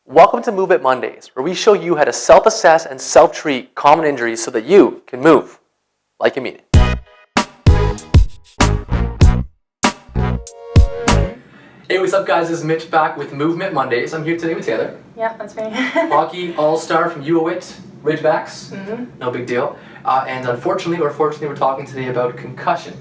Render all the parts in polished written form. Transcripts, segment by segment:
Welcome to Move It Mondays, where we show you how to self-assess and self-treat common injuries so that you can move like you mean it. Hey, what's up guys? This is Mitch back with Movement Mondays. I'm here today with Taylor. Yeah, that's me. Hockey all-star from UOIT, Ridgebacks. No big deal. And unfortunately or fortunately, we're talking today about concussion.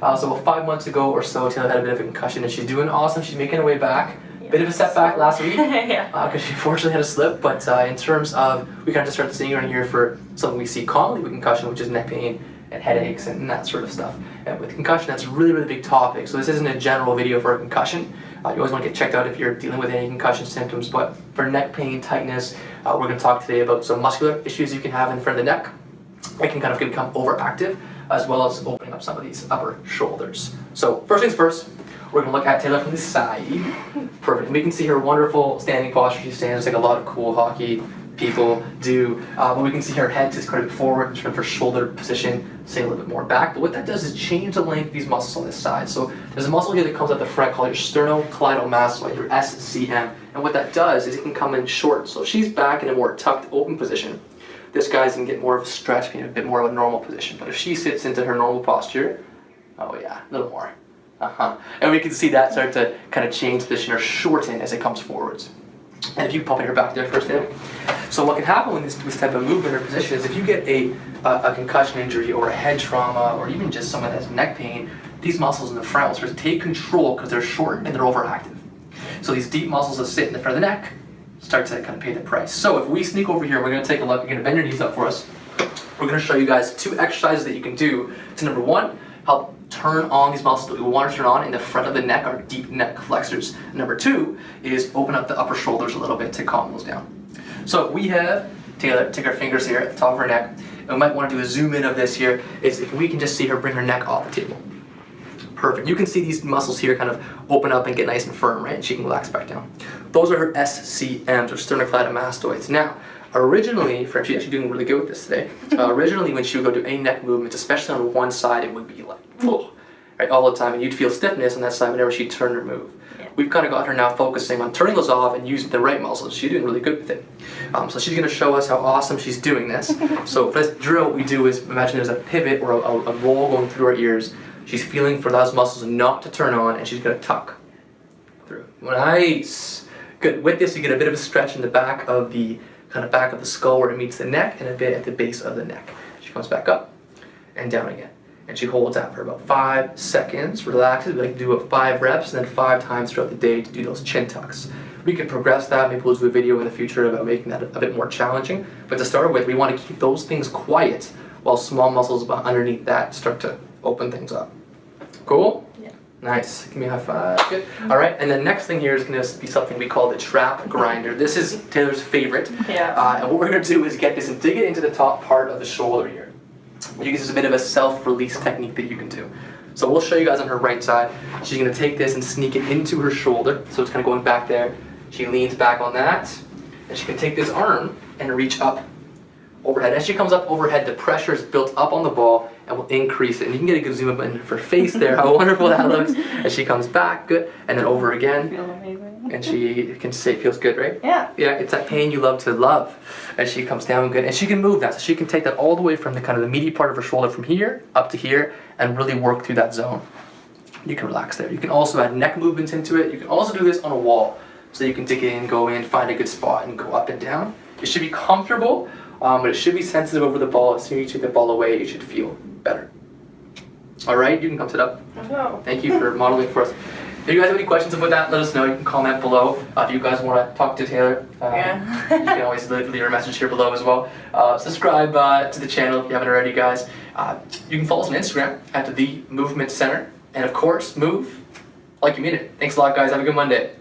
So about 5 months ago or so, Taylor had a bit of a concussion and she's doing awesome. She's making her way back. Bit of a setback last week because she fortunately had a slip, but in terms of, we kind of just started seeing her in here for something we see commonly with concussion, which is neck pain and headaches and that sort of stuff. And with concussion, that's a really, really big topic. So this isn't a general video for a concussion. You always want to get checked out if you're dealing with any concussion symptoms, but for neck pain, tightness, we're going to talk today about some muscular issues you can have in front of the neck. It can kind of become overactive, as well as opening up some of these upper shoulders. So first things first, we're going to look at Taylor from the side. Perfect. And we can see her wonderful standing posture. She stands like a lot of cool hockey people do. But we can see her head is quite a bit forward, turn her shoulder position, stay a little bit more back. But what that does is change the length of these muscles on this side. So there's a muscle here that comes at the front called your sternocleidomastoid, your SCM. And what that does is it can come in short. So if she's back in a more tucked, open position, this guy's going to get more of a stretch, being a bit more of a normal position. But if she sits into her normal posture, oh yeah, a little more. And we can see that start to kind of change position or shorten as it comes forwards. And if you pop in her back there first, Taylor. So what can happen with this type of movement or position is if you get a concussion injury or a head trauma or even just someone that has neck pain, these muscles in the front will start to take control because they're short and they're overactive. So these deep muscles that sit in the front of the neck start to kind of pay the price. So if we sneak over here, we're going to take a look. You're going to bend your knees up for us. We're going to show you guys 2 exercises that you can do to, number 1, help turn on these muscles that we want to turn on in the front of the neck, our deep neck flexors. Number 2 is open up the upper shoulders a little bit to calm those down. So we have Taylor take our fingers here at the top of her neck, and we might want to do a zoom in of this here, is if we can just see her bring her neck off the table. Perfect. You can see these muscles here kind of open up and get nice and firm, right? And she can relax back down. Those are her SCMs, or sternocleidomastoids. Now, originally, she's actually doing really good with this today. Originally, when she would go do any neck movements, especially on one side, it would be like, right, all the time, and you'd feel stiffness on that side whenever she'd turn or move. Yeah. We've kind of got her now focusing on turning those off and using the right muscles. She's doing really good with it. So she's going to show us how awesome she's doing this. So for this drill, what we do is imagine there's a pivot or a roll going through her ears. She's feeling for those muscles not to turn on, and she's going to tuck through. Nice. Good. With this, you get a bit of a stretch in the back of the back of the skull where it meets the neck, and a bit at the base of the neck. She comes back up and down again. And she holds that for about 5 seconds, relaxes. We like to do it 5 reps and then 5 times throughout the day to do those chin tucks. We can progress that. Maybe we'll do a video in the future about making that a bit more challenging. But to start with, we want to keep those things quiet while small muscles underneath that start to open things up. Cool? Yeah. Nice. Give me a high five. Good. All right. And the next thing here is going to be something we call the trap grinder. This is Taylor's favorite. Yeah. And what we're going to do is get this and dig it into the top part of the shoulder here. This is a bit of a self-release technique that you can do. So we'll show you guys on her right side. She's going to take this and sneak it into her shoulder. So it's kind of going back there. She leans back on that. And she can take this arm and reach up overhead. As she comes up overhead, the pressure is built up on the ball and will increase it. And you can get a good zoom up in her face there, how wonderful that looks. As she comes back, good. And then over again. Feels amazing. And she can say it feels good, right? Yeah. Yeah, it's that pain you love to love. As she comes down good. And she can move that. So she can take that all the way from the kind of the meaty part of her shoulder from here up to here and really work through that zone. You can relax there. You can also add neck movements into it. You can also do this on a wall. So you can dig in, go in, find a good spot and go up and down. It should be comfortable, but it should be sensitive over the ball. As soon as you take the ball away, you should feel better. All right, you can come sit up. Hello. Thank you for modeling for us. If you guys have any questions about that, let us know. You can comment below. If you guys want to talk to Taylor, you can always leave a message here below as well. Subscribe to the channel if you haven't already, guys. You can follow us on Instagram at The Movement Center. And of course, move like you mean it. Thanks a lot, guys. Have a good Monday.